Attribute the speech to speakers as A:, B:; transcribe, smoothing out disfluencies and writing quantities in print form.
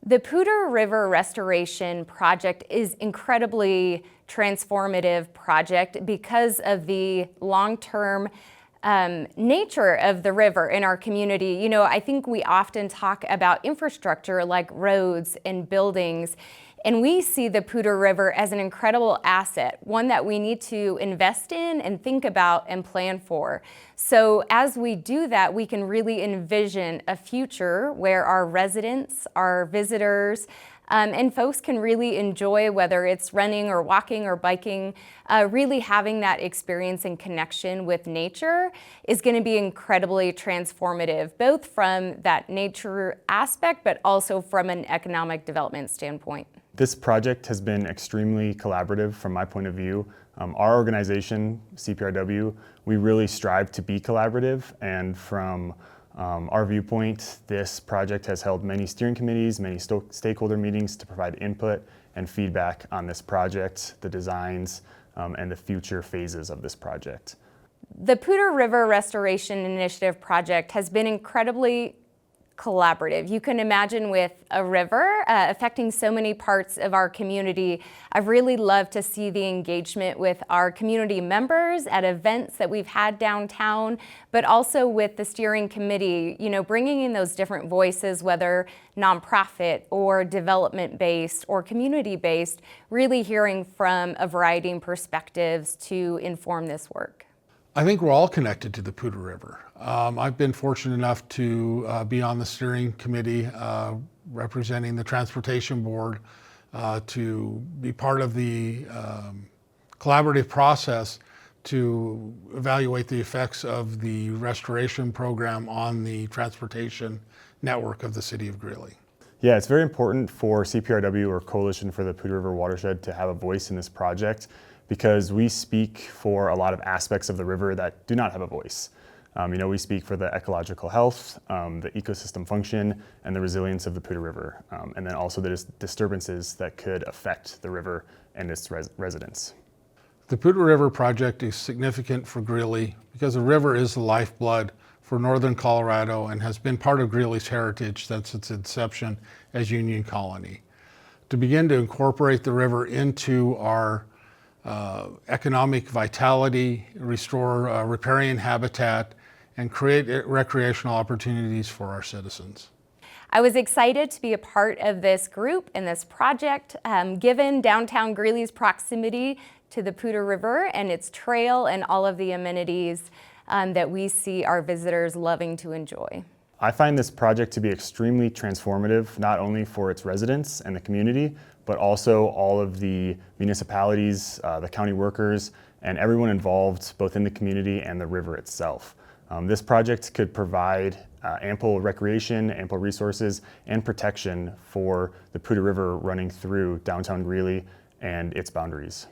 A: The Poudre River Restoration Project is incredibly transformative project because of the long-term nature of the river in our community. You know, I think we often talk about infrastructure like roads and buildings, and we see the Poudre River as an incredible asset, one that we need to invest in and think about and plan for. So as we do that, we can really envision a future where our residents, our visitors, and folks can really enjoy, whether it's running or walking or biking, really having that experience and connection with nature is going to be incredibly transformative, both from that nature aspect, but also from an economic development standpoint.
B: This project has been extremely collaborative from my point of view. Our organization, CPRW, we really strive to be collaborative, and from our viewpoint, this project has held many steering committees, many stakeholder meetings to provide input and feedback on this project, the designs, and the future phases of this project.
A: The Poudre River Restoration Initiative project has been incredibly collaborative. You can imagine with a river affecting so many parts of our community. I've really loved to see the engagement with our community members at events that we've had downtown, but also with the steering committee, you know, bringing in those different voices, whether nonprofit or development-based or community-based, really hearing from a variety of perspectives to inform this work.
C: I think we're all connected to the Poudre River. I've been fortunate enough to be on the steering committee representing the Transportation Board, to be part of the collaborative process to evaluate the effects of the restoration program on the transportation network of the city of Greeley.
B: Yeah, it's very important for CPRW, or Coalition for the Poudre River Watershed, to have a voice in this project, because we speak for a lot of aspects of the river that do not have a voice. You know, we speak for the ecological health, the ecosystem function, and the resilience of the Poudre River, and then also the disturbances that could affect the river and its residents.
C: The Poudre River project is significant for Greeley because the river is the lifeblood for northern Colorado and has been part of Greeley's heritage since its inception as Union Colony. To begin to incorporate the river into our economic vitality, restore riparian habitat, and create recreational opportunities for our citizens.
A: I was excited to be a part of this group and this project, given downtown Greeley's proximity to the Poudre River and its trail and all of the amenities that we see our visitors loving to enjoy.
B: I find this project to be extremely transformative, not only for its residents and the community, but also all of the municipalities, the county workers, and everyone involved both in the community and the river itself. This project could provide ample recreation, ample resources, and protection for the Poudre River running through downtown Greeley and its boundaries.